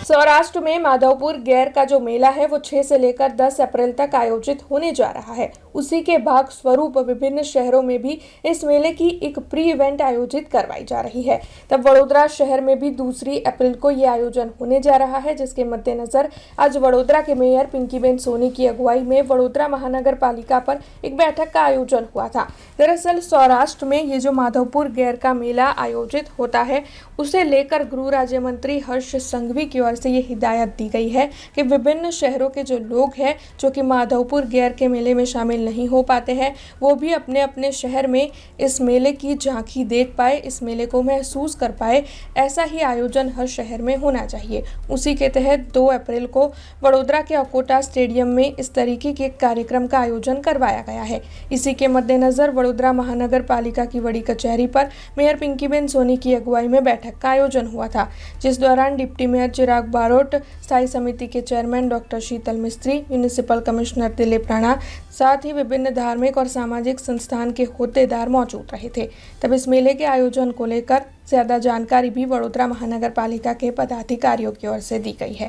सौराष्ट्र में माधवपुर गैर का जो मेला है वो 6 से लेकर 10 अप्रैल तक आयोजित होने जा रहा है। उसी के भाग स्वरूप विभिन्न शहरों में भी इस मेले की एक प्री इवेंट आयोजित करवाई जा रही है। तब वडोदरा शहर में भी 2 अप्रैल को ये आयोजन होने जा रहा है, जिसके मद्देनजर आज वडोदरा के मेयर पिंकीबेन सोनी की अगुवाई में वडोदरा महानगर पालिका पर एक बैठक का आयोजन हुआ था। दरअसल सौराष्ट्र में ये जो माधवपुर गैर का मेला आयोजित होता है, उसे लेकर गृह राज्य मंत्री हर्ष संघवी की ओर से ये हिदायत दी गई है कि विभिन्न शहरों के जो लोग हैं जो कि माधवपुर गैर के मेले में शामिल नहीं हो पाते हैं, वो भी अपने अपने शहर में इस मेले की झांकी देख पाए, इस मेले को महसूस कर पाए। ऐसा ही आयोजन हर शहर में होना चाहिए। उसी के तहत 2 अप्रैल को वडोदरा के अकोटा स्टेडियम में इस तरीके के कार्यक्रम का आयोजन करवाया गया है। इसी के मद्देनजर वडोदरा महानगर पालिका की बड़ी कचहरी पर मेयर पिंकीबेन सोनी की अगुवाई में बैठक का आयोजन हुआ था, जिस दौरान डिप्टी मेयर चिराग बारोट, स्थायी समिति के चेयरमैन डॉक्टर शीतल मिस्त्री, म्यूनिसिपल कमिश्नर दिलीप राणा, साथ ही विभिन्न धार्मिक और सामाजिक संस्थान के होद्देदार मौजूद रहे थे। तब इस मेले के आयोजन को लेकर ज्यादा जानकारी भी वडोदरा महानगर पालिका के पदाधिकारियों की ओर से दी गई है।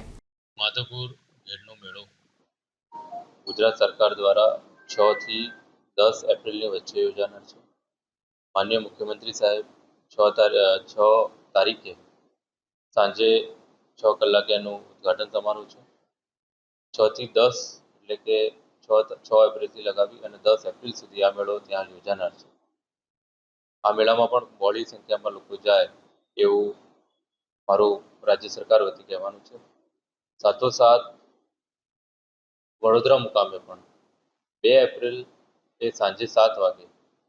माधवपुर गेरनो मेळो गुजरात सरकार द्वारा 6 થી 10 એપ્રિલની વચ્ચે યોજાનાર છે। માનનીય મુખ્યમંત્રી સાહેબ 6 તારીખે સાંજે 6 કલાકે એનું ઉદ્ઘાટન સમારોહ છે। 6 થી 10 એટલે કે 6 એપ્રિલથી લગાવી અને 10 એપ્રિલ સુધી આ મેળો ત્યાં યોજાનાર છે। આ મેળામાં પણ બહોળી સંખ્યામાં લોકો જાય એવું મારું રાજ્ય સરકાર વતી કહેવાનું છે। સાથોસાથ વડોદરા મુકામે પણ 2 એપ્રિલ એ સાંજે 7 વાગે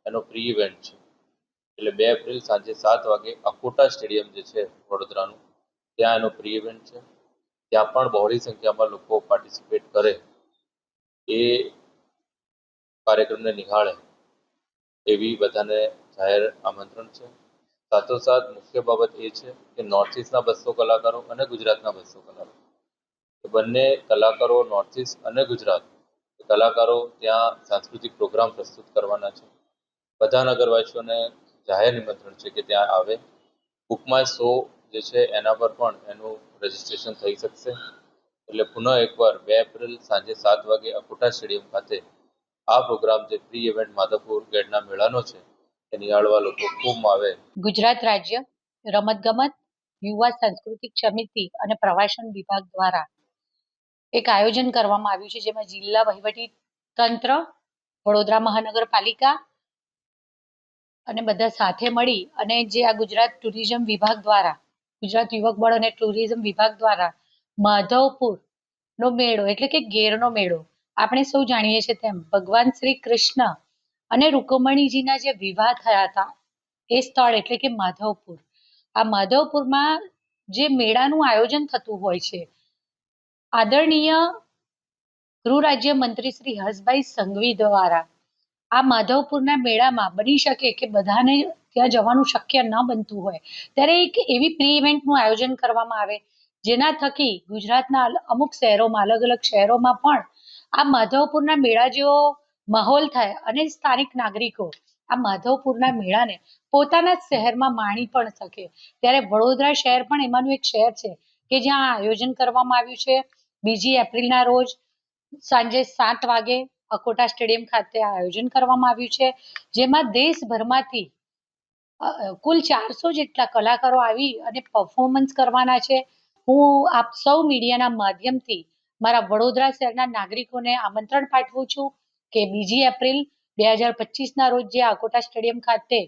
એનો પ્રી ઇવેન્ટ છે। એટલે 2 એપ્રિલ સાંજે 7 વાગે અકોટા સ્ટેડિયમ જે છે વડોદરાનું, ત્યાં એનો પ્રી ઇવેન્ટ છે। ત્યાં પણ બહોળી સંખ્યામાં લોકો પાર્ટિસિપેટ કરે એ કાર્યક્રમને નિહાળે એવી બધાને જાહેર આમંત્રણ છે। સાથોસાથ મુખ્ય બાબત એ છે કે નોર્થ ઇસ્ટના 200 કલાકારો અને ગુજરાતના 200 કલાકારો, બંને કલાકારો નોર્થ ઇસ્ટ અને ગુજરાત કલાકારો ત્યાં સાંસ્કૃતિક પ્રોગ્રામ પ્રસ્તુત કરવાના છે। બધા નગરવાસીઓને જાહેર નિમંત્રણ છે કે ત્યાં આવે। બુક માય શો જે છે એના પર પણ એનું રજિસ્ટ્રેશન થઈ શકશે। એટલે પુનઃ એકવાર 2 એપ્રિલ સાંજે 7 વાગે અકોટા સ્ટેડિયમ ખાતે આ પ્રોગ્રામ જે પ્રી ઇવેન્ટ માધવપુર ગેરના મેળાનો છે એ નિહાળવા લોકો ખૂબ આવે। ગુજરાત રાજ્ય રમતગમત, યુવા સાંસ્કૃતિક સમિતિ અને પ્રવાસન વિભાગ દ્વારા એક આયોજન કરવામાં આવ્યું છે, જેમાં જિલ્લા વહીવટી તંત્ર, વડોદરા મહાનગરપાલિકા અને બધા સાથે મળી અને જે આ ગુજરાત ટુરિઝમ વિભાગ દ્વારા, ગુજરાત યુવક બળ અને ટુરિઝમ વિભાગ દ્વારા માધવપુર નો મેળો એટલે કે ગેરનો મેળો, આપણે સૌ જાણીએ છીએ તેમ ભગવાન શ્રી કૃષ્ણ અને રૂકમણીજીના જે વિવાહ થયા હતા એ સ્થળ એટલે કે માધવપુર। આ માધવપુરમાં જે મેળાનું આયોજન થતું હોય છે, આદરણીય ગૃહ રાજ્ય મંત્રી શ્રી હર્ષભાઈ સંઘવી દ્વારા આ માધવપુરના મેળામાં બની શકે કે બધાને ત્યાં જવાનું શક્ય ન બનતું હોય ત્યારે એક એવી પ્રી ઇવેન્ટનું આયોજન કરવામાં આવે, જેના થકી ગુજરાતના અમુક શહેરોમાં, અલગ અલગ શહેરોમાં પણ આ માધવપુરના મેળા જેવો માહોલ થાય અને સ્થાનિક નાગરિકો આ માધવપુરના મેળાને પોતાના શહેરમાં માણી પણ શકે। ત્યારે વડોદરા શહેર પણ એમાંનું એક શહેર છે કે જ્યાં આયોજન કરવામાં આવ્યું છે। 2 એપ્રિલના રોજ સાંજે 7 વાગે અકોટા સ્ટેડિયમ ખાતે આયોજન કરવામાં આવ્યું છે, જેમાં દેશભરમાંથી કુલ 400 જેટલા કલાકારો આવી અને પરફોર્મન્સ કરવાના છે। હું આપ સૌ મીડિયાના માધ્યમથી મારા વડોદરા શહેરના નાગરિકોને આમંત્રણ પાઠવું છું કે 2 એપ્રિલ 2025ના રોજ જે અકોટા સ્ટેડિયમ ખાતે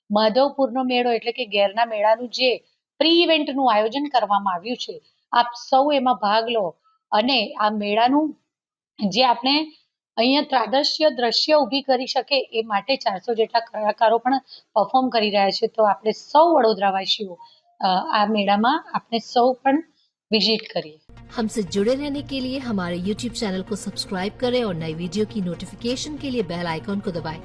માધવપુરનો મેળો એટલે કે ગેરના મેળાનું જે પ્રી ઇવેન્ટનું આયોજન કરવામાં આવ્યું છે, આપ સૌ એમાં ભાગ લો અને આ મેળાનું જે આપણે અહીંયા દ્રશ્ય ઊભી કરી શકે એ માટે 400 જેટલા કલાકારો પણ પરફોર્મ કરી રહ્યા છે। તો આપણે સૌ વડોદરાવાસીઓ આ મેળામાં આપણે સૌ પણ विजिट करिए। हमसे जुड़े रहने के लिए हमारे YouTube चैनल को सब्सक्राइब करें और नई वीडियो की नोटिफिकेशन के लिए बेल आइकॉन को दबाएं।